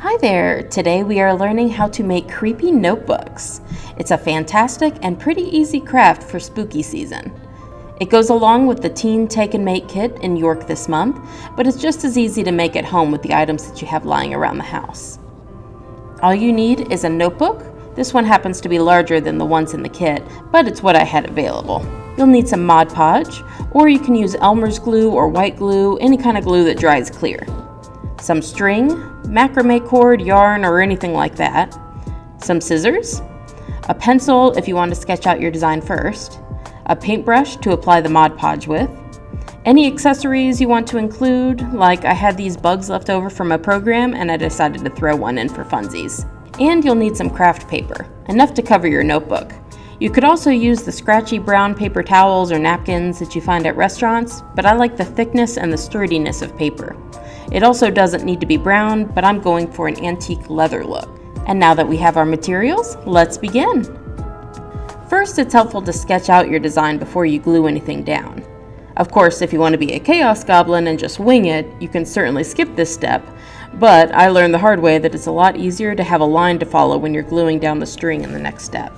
Hi there! Today we are learning how to make creepy notebooks. It's a fantastic and pretty easy craft for spooky season. It goes along with the Teen Take and Make kit in York this month, but it's just as easy to make at home with the items that you have lying around the house. All you need is a notebook. This one happens to be larger than the ones in the kit, but it's what I had available. You'll need some Mod Podge, or you can use Elmer's glue or white glue, any kind of glue that dries clear. Some string, macrame cord, yarn, or anything like that. Some scissors, a pencil if you want to sketch out your design first, a paintbrush to apply the Mod Podge with, any accessories you want to include, like I had these bugs left over from a program and I decided to throw one in for funsies. And you'll need some craft paper, enough to cover your notebook. You could also use the scratchy brown paper towels or napkins that you find at restaurants, but I like the thickness and the sturdiness of paper. It also doesn't need to be brown, but I'm going for an antique leather look. And now that we have our materials, let's begin. First, it's helpful to sketch out your design before you glue anything down. Of course, if you want to be a chaos goblin and just wing it, you can certainly skip this step, but I learned the hard way that it's a lot easier to have a line to follow when you're gluing down the string in the next step.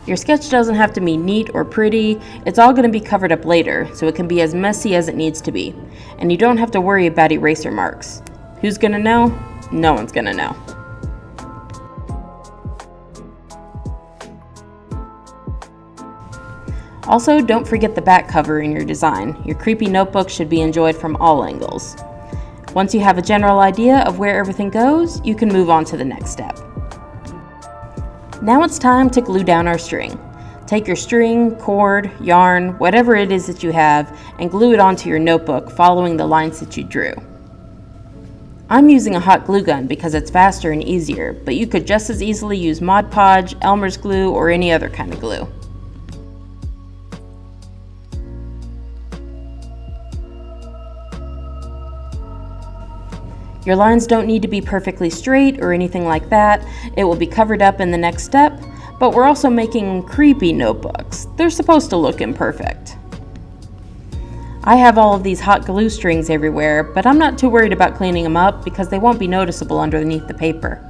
Your sketch doesn't have to be neat or pretty, it's all going to be covered up later, so it can be as messy as it needs to be. And you don't have to worry about eraser marks. Who's going to know? No one's going to know. Also, don't forget the back cover in your design. Your creepy notebook should be enjoyed from all angles. Once you have a general idea of where everything goes, you can move on to the next step. Now it's time to glue down our string. Take your string, cord, yarn, whatever it is that you have, and glue it onto your notebook following the lines that you drew. I'm using a hot glue gun because it's faster and easier, but you could just as easily use Mod Podge, Elmer's glue, or any other kind of glue. Your lines don't need to be perfectly straight or anything like that. It will be covered up in the next step, but we're also making creepy notebooks. They're supposed to look imperfect. I have all of these hot glue strings everywhere, but I'm not too worried about cleaning them up because they won't be noticeable underneath the paper.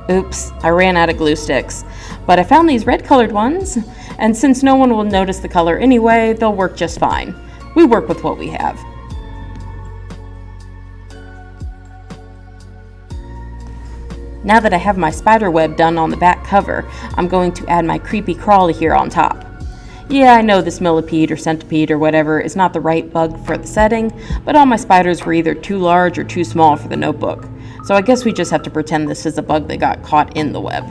Oops, I ran out of glue sticks, but I found these red colored ones, and since no one will notice the color anyway, they'll work just fine. We work with what we have. Now that I have my spider web done on the back cover, I'm going to add my creepy crawly here on top. Yeah, I know this millipede or centipede or whatever is not the right bug for the setting, but all my spiders were either too large or too small for the notebook. So I guess we just have to pretend this is a bug that got caught in the web.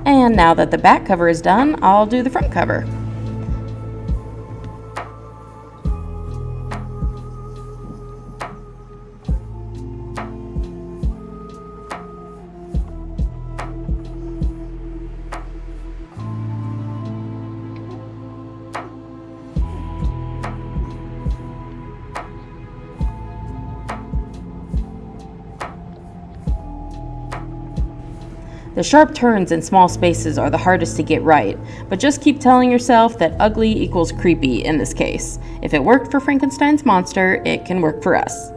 And now that the back cover is done, I'll do the front cover. The sharp turns and small spaces are the hardest to get right, but just keep telling yourself that ugly equals creepy in this case. If it worked for Frankenstein's monster, it can work for us.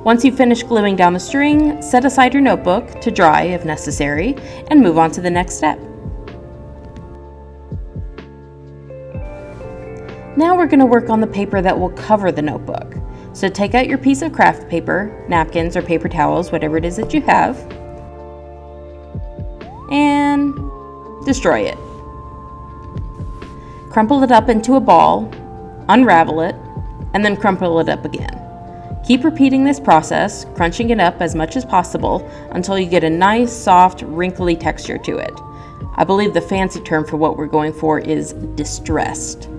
Once you've finished gluing down the string, set aside your notebook to dry if necessary, and move on to the next step. Now we're going to work on the paper that will cover the notebook. So take out your piece of craft paper, napkins or paper towels, whatever it is that you have, and destroy it. Crumple it up into a ball, unravel it, and then crumple it up again. Keep repeating this process, crunching it up as much as possible until you get a nice, soft, wrinkly texture to it. I believe the fancy term for what we're going for is distressed.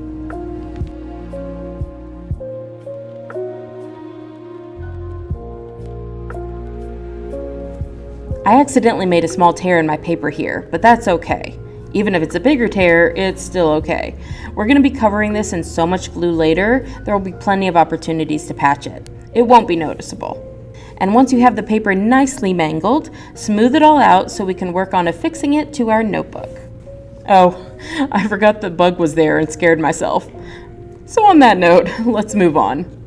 I accidentally made a small tear in my paper here, but that's okay. Even if it's a bigger tear, it's still okay. We're going to be covering this in so much glue later, there will be plenty of opportunities to patch it. It won't be noticeable. And once you have the paper nicely mangled, smooth it all out so we can work on affixing it to our notebook. Oh, I forgot the bug was there and scared myself. So on that note, let's move on.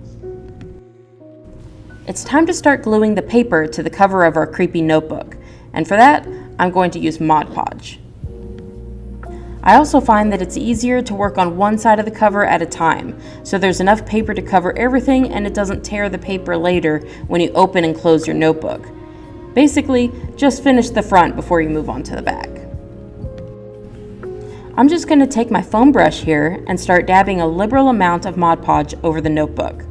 It's time to start gluing the paper to the cover of our creepy notebook, and for that, I'm going to use Mod Podge. I also find that it's easier to work on one side of the cover at a time, so there's enough paper to cover everything and it doesn't tear the paper later when you open and close your notebook. Basically, just finish the front before you move on to the back. I'm just going to take my foam brush here and start dabbing a liberal amount of Mod Podge over the notebook.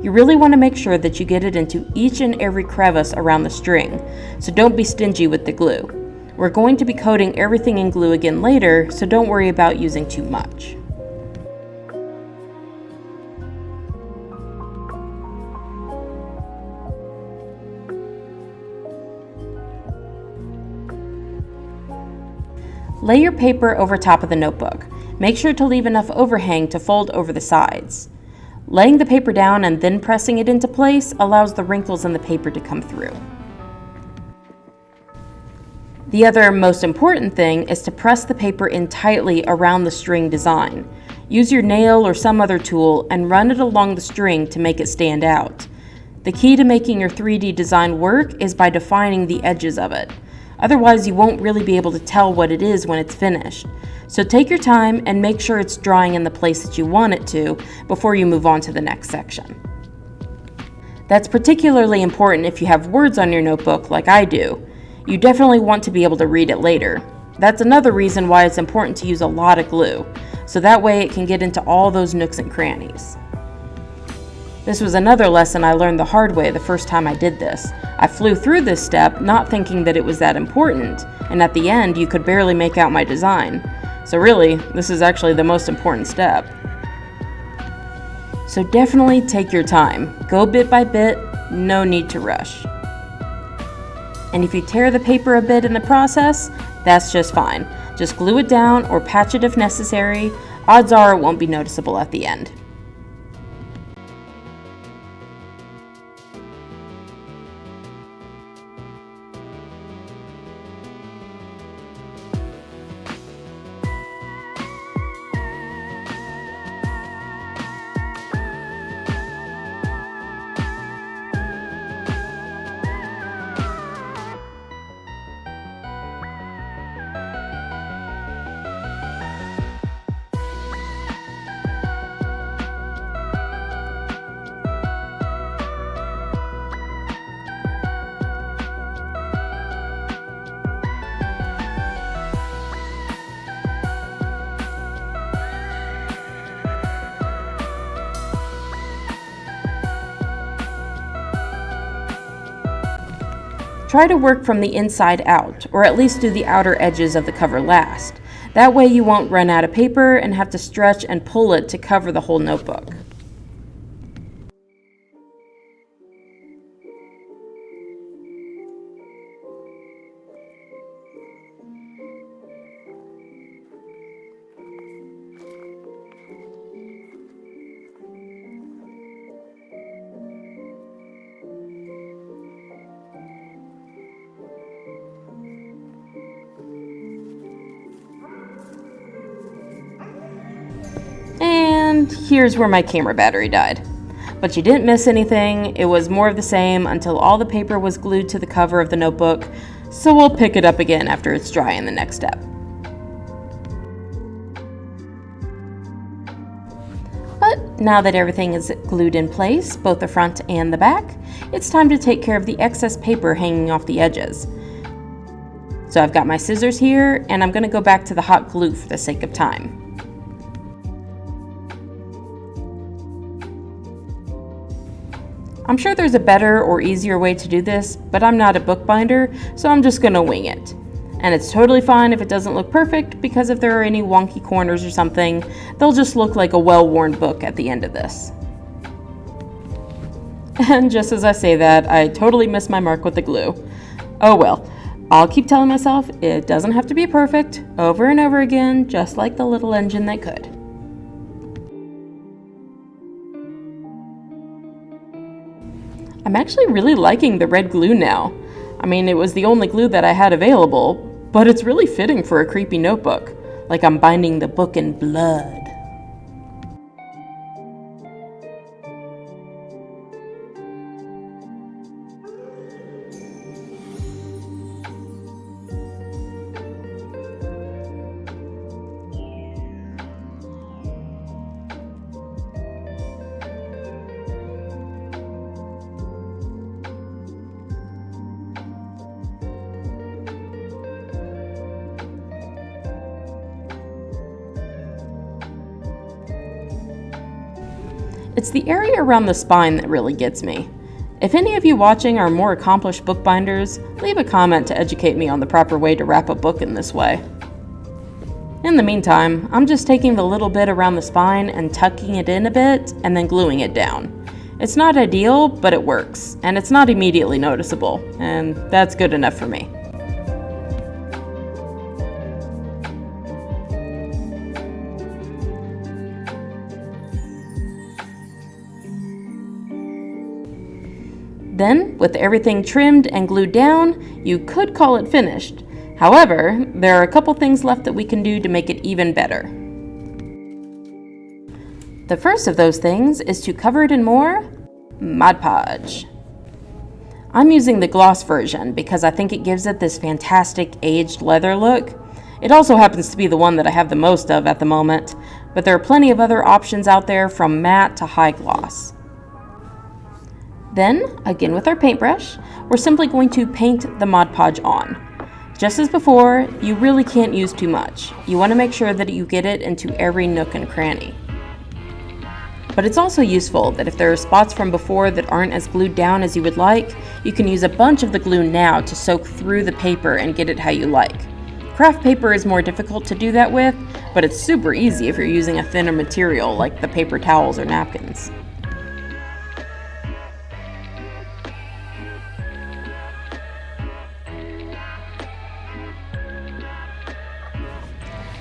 You really want to make sure that you get it into each and every crevice around the string, so don't be stingy with the glue. We're going to be coating everything in glue again later, so don't worry about using too much. Lay your paper over top of the notebook. Make sure to leave enough overhang to fold over the sides. Laying the paper down and then pressing it into place allows the wrinkles in the paper to come through. The other most important thing is to press the paper in tightly around the string design. Use your nail or some other tool and run it along the string to make it stand out. The key to making your 3D design work is by defining the edges of it. Otherwise, you won't really be able to tell what it is when it's finished. So take your time and make sure it's drying in the place that you want it to before you move on to the next section. That's particularly important if you have words on your notebook like I do. You definitely want to be able to read it later. That's another reason why it's important to use a lot of glue, so that way it can get into all those nooks and crannies. This was another lesson I learned the hard way the first time I did this. I flew through this step not thinking that it was that important, and at the end you could barely make out my design. So really, this is actually the most important step. So definitely take your time. Go bit by bit, no need to rush. And if you tear the paper a bit in the process, that's just fine. Just glue it down or patch it if necessary. Odds are it won't be noticeable at the end. Try to work from the inside out, or at least do the outer edges of the cover last. That way you won't run out of paper and have to stretch and pull it to cover the whole notebook. And here's where my camera battery died. But you didn't miss anything. It was more of the same until all the paper was glued to the cover of the notebook, so we'll pick it up again after it's dry in the next step. But now that everything is glued in place, both the front and the back, it's time to take care of the excess paper hanging off the edges. So I've got my scissors here, and I'm going to go back to the hot glue for the sake of time. I'm sure there's a better or easier way to do this, but I'm not a bookbinder, so I'm just going to wing it. And it's totally fine if it doesn't look perfect, because if there are any wonky corners or something, they'll just look like a well-worn book at the end of this. And just as I say that, I totally missed my mark with the glue. Oh well, I'll keep telling myself it doesn't have to be perfect, over and over again, just like the little engine that could. I'm actually really liking the red glue now. I mean, it was the only glue that I had available, but it's really fitting for a creepy notebook, like I'm binding the book in blood. It's the area around the spine that really gets me. If any of you watching are more accomplished bookbinders, leave a comment to educate me on the proper way to wrap a book in this way. In the meantime, I'm just taking the little bit around the spine and tucking it in a bit and then gluing it down. It's not ideal, but it works, and it's not immediately noticeable, and that's good enough for me. Then, with everything trimmed and glued down, you could call it finished. However, there are a couple things left that we can do to make it even better. The first of those things is to cover it in more Mod Podge. I'm using the gloss version because I think it gives it this fantastic aged leather look. It also happens to be the one that I have the most of at the moment, but there are plenty of other options out there from matte to high gloss. Then, again with our paintbrush, we're simply going to paint the Mod Podge on. Just as before, you really can't use too much. You want to make sure that you get it into every nook and cranny. But it's also useful that if there are spots from before that aren't as glued down as you would like, you can use a bunch of the glue now to soak through the paper and get it how you like. Craft paper is more difficult to do that with, but it's super easy if you're using a thinner material like the paper towels or napkins.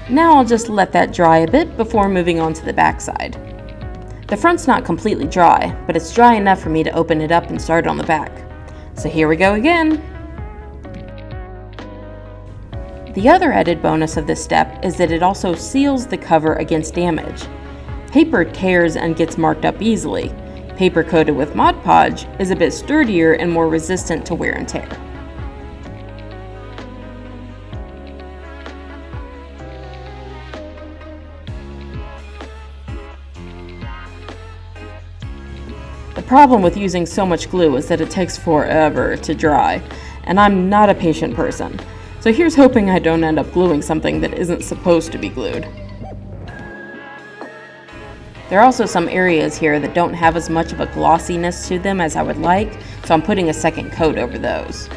Now I'll just let that dry a bit before moving on to the back side. The front's not completely dry, but it's dry enough for me to open it up and start on the back. So here we go again. The other added bonus of this step is that it also seals the cover against damage. Paper tears and gets marked up easily. Paper coated with Mod Podge is a bit sturdier and more resistant to wear and tear. The problem with using so much glue is that it takes forever to dry, and I'm not a patient person, so here's hoping I don't end up gluing something that isn't supposed to be glued. There are also some areas here that don't have as much of a glossiness to them as I would like, so I'm putting a second coat over those.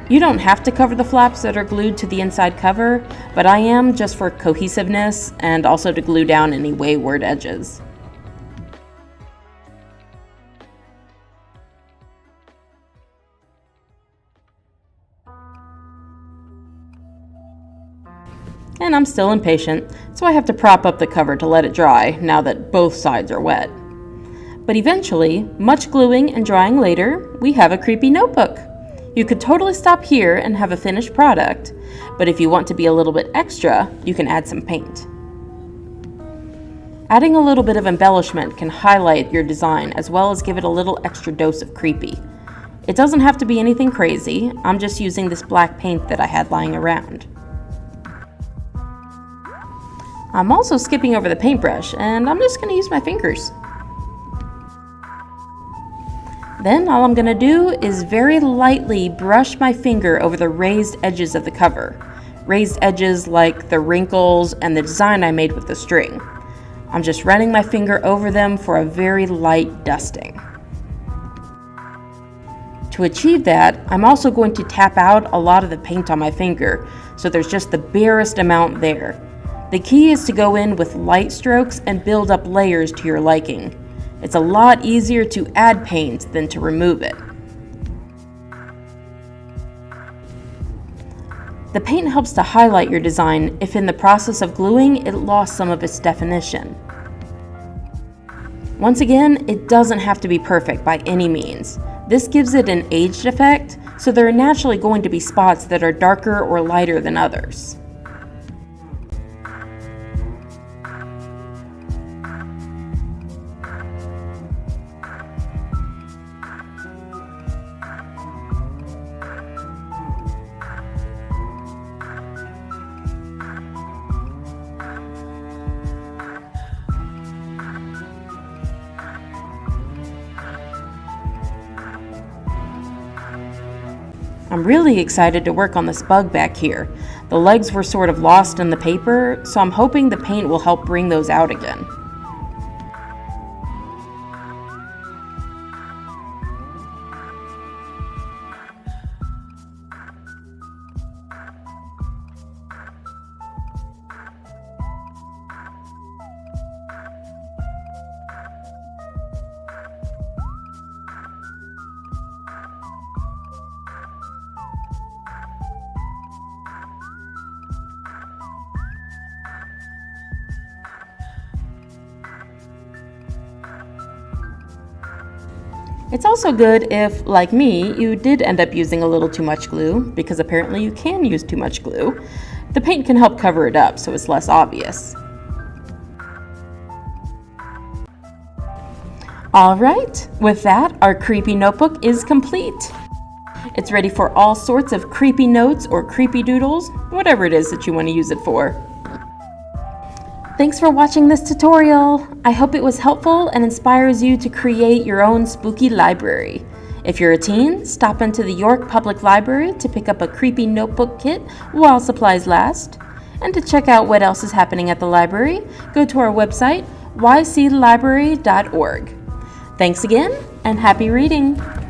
You don't have to cover the flaps that are glued to the inside cover, but I am just for cohesiveness and also to glue down any wayward edges. And I'm still impatient, so I have to prop up the cover to let it dry now that both sides are wet. But eventually, much gluing and drying later, we have a creepy notebook. You could totally stop here and have a finished product, but if you want to be a little bit extra, you can add some paint. Adding a little bit of embellishment can highlight your design as well as give it a little extra dose of creepy. It doesn't have to be anything crazy, I'm just using this black paint that I had lying around. I'm also skipping over the paintbrush, and I'm just going to use my fingers. Then all I'm going to do is very lightly brush my finger over the raised edges of the cover. Raised edges like the wrinkles and the design I made with the string. I'm just running my finger over them for a very light dusting. To achieve that, I'm also going to tap out a lot of the paint on my finger, so there's just the barest amount there. The key is to go in with light strokes and build up layers to your liking. It's a lot easier to add paint than to remove it. The paint helps to highlight your design if in the process of gluing it lost some of its definition. Once again, it doesn't have to be perfect by any means. This gives it an aged effect, so there are naturally going to be spots that are darker or lighter than others. I'm really excited to work on this bug back here. The legs were sort of lost in the paper, so I'm hoping the paint will help bring those out again. It's also good if, like me, you did end up using a little too much glue, because apparently you can use too much glue. The paint can help cover it up so it's less obvious. Alright, with that, our creepy notebook is complete. It's ready for all sorts of creepy notes or creepy doodles, whatever it is that you want to use it for. Thanks for watching this tutorial. I hope it was helpful and inspires you to create your own spooky library. If you're a teen, stop into the York Public Library to pick up a creepy notebook kit while supplies last. And to check out what else is happening at the library, go to our website, yclibrary.org. Thanks again, and happy reading!